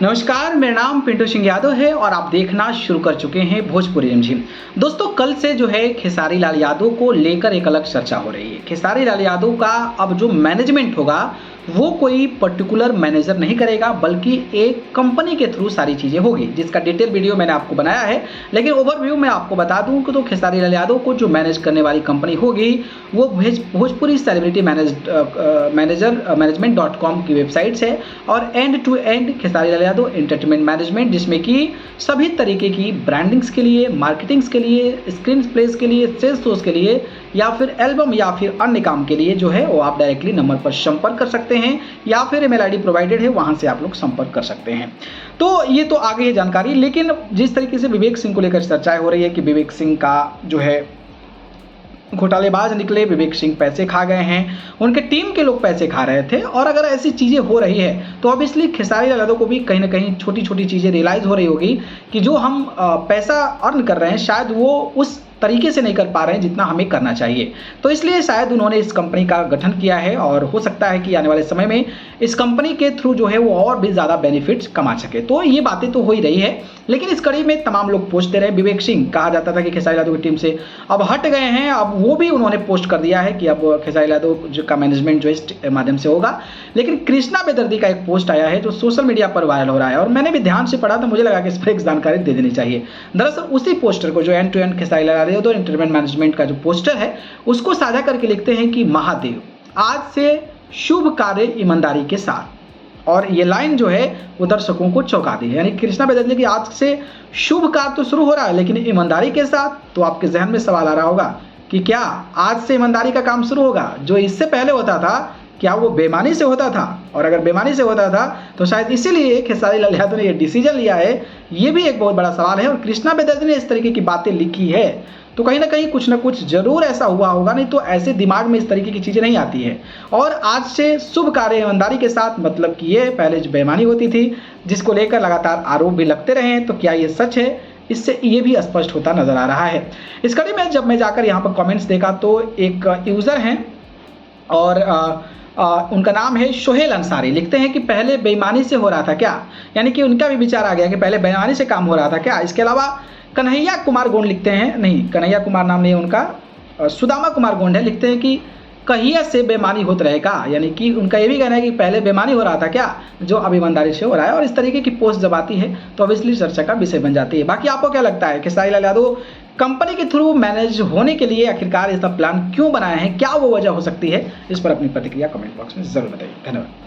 नमस्कार, मेरा नाम पिंटू सिंह यादव है और आप देखना शुरू कर चुके हैं भोजपुरी रिमझिम। दोस्तों, कल से जो है खेसारी लाल यादव को लेकर एक अलग चर्चा हो रही है। खेसारी लाल यादव का अब जो मैनेजमेंट होगा वो कोई पर्टिकुलर मैनेजर नहीं करेगा, बल्कि एक कंपनी के थ्रू सारी चीज़ें होगी, जिसका डिटेल वीडियो मैंने आपको बनाया है। लेकिन ओवरव्यू मैं आपको बता दूं कि तो खेसारी लाल यादव को जो मैनेज करने वाली कंपनी होगी वो भोजपुरी सेलिब्रिटी मैनेजमेंट.com की वेबसाइट है और end to end Khesari Lal Yadav entertainment management, जिसमें कि सभी तरीके की ब्रांडिंग्स के लिए, मार्केटिंग्स के लिए, स्क्रीन प्लेस के लिए, सेल्स शोज के लिए या फिर एल्बम या फिर अन्य काम के लिए जो है वो आप डायरेक्टली नंबर पर संपर्क कर सकते हैं या फिर ईमेल आईडी प्रोवाइडेड है, वहां से आप लोग संपर्क कर सकते हैं। तो ये तो आ गई है जानकारी। लेकिन जिस तरीके से विवेक सिंह को लेकर चर्चाएं हो रही है कि विवेक सिंह का जो है घोटालेबाज निकले, विवेक सिंह पैसे खा गए हैं, उनके टीम के लोग पैसे खा रहे थे, और अगर ऐसी चीज़ें हो रही है तो ऑब्वियसली खेसारी लाल यादव को भी कहीं ना कहीं छोटी छोटी चीज़ें रियलाइज़ हो रही होगी कि जो हम पैसा अर्न कर रहे हैं शायद वो उस तरीके से नहीं कर पा रहे हैं जितना हमें करना चाहिए। तो इसलिए शायद उन्होंने इस कंपनी का गठन किया है और हो सकता है कि आने वाले समय में इस कंपनी के थ्रू जो है वो और भी ज़्यादा बेनिफिट्स कमा सके। तो ये बातें तो हो ही रही है, लेकिन इस कड़ी में तमाम लोग पोस्ट दे रहे हैं। विवेक सिंह कहा जाता था कि खेसारी यादव की टीम से अब हट गए हैं, अब वो भी उन्होंने पोस्ट कर दिया है कि अब खेसारी यादव का मैनेजमेंट जो इस माध्यम से होगा। लेकिन कृष्णा बेदर्दी का एक पोस्ट आया है जो सोशल मीडिया पर वायरल हो रहा है और मैंने भी ध्यान से पढ़ा, तो मुझे लगा कि इस पर एक जानकारी दे देनी चाहिए। दरअसल उसी पोस्टर को, जो end to end Khesari Lal Yadav entertainment management का जो पोस्टर है, उसको साझा करके लिखते हैं कि महादेव आज से शुभ कार्य ईमानदारी के साथ, और ये लाइन जो है वो दर्शकों को चौंका दी है। यानी कृष्णा बेदर्दी की आज से शुभ कार्य तो शुरू हो रहा है, लेकिन ईमानदारी के साथ। तो आपके जहन में सवाल आ रहा होगा कि क्या आज से ईमानदारी का काम शुरू होगा? जो इससे पहले होता था क्या वो बेईमानी से होता था? और अगर बेईमानी से होता था तो शायद इसीलिए खेसारी लाल यादव ने ये डिसीजन लिया है। ये भी एक बहुत बड़ा सवाल है, और कृष्णा बेदर्दी ने इस तरीके की बातें लिखी है तो कहीं ना कहीं कुछ ना कुछ जरूर ऐसा हुआ होगा, नहीं तो ऐसे दिमाग में इस तरीके की चीज़ें नहीं आती है। और आज से शुभ कार्य ईमानदारी के साथ, मतलब कि ये पहले जो बेईमानी होती थी जिसको लेकर लगातार आरोप भी लगते रहे हैं, तो क्या ये सच है? इससे ये भी स्पष्ट होता नजर आ रहा है। इस कड़ी में जब मैं जाकर यहाँ पर कमेंट्स देखा तो एक यूज़र हैं और उनका नाम है सोहेल अंसारी। लिखते हैं कि पहले बेईमानी से हो रहा था क्या? यानी कि उनका भी विचार आ गया कि पहले बेईमानी से काम हो रहा था क्या? इसके अलावा कन्हैया कुमार गोंड लिखते हैं, नहीं कन्हैया कुमार नाम नहीं है उनका, सुदामा कुमार गोंड है। लिखते हैं कि कहिया से बेईमानी होता रहेगा, यानी कि उनका ये भी कहना है कि पहले बेईमानी हो रहा था क्या, जो अब ईमानदारी से हो रहा है। और इस तरीके की पोस्ट जब आती है तो ऑब्वियसली चर्चा का विषय बन जाती है। बाकी आपको क्या लगता है, खेसारी लाल यादव कंपनी के थ्रू मैनेज होने के लिए आखिरकार इसका प्लान क्यों बनाया है? क्या वो वजह हो सकती है? इस पर अपनी प्रतिक्रिया कमेंट बॉक्स में जरूर बताइए। धन्यवाद।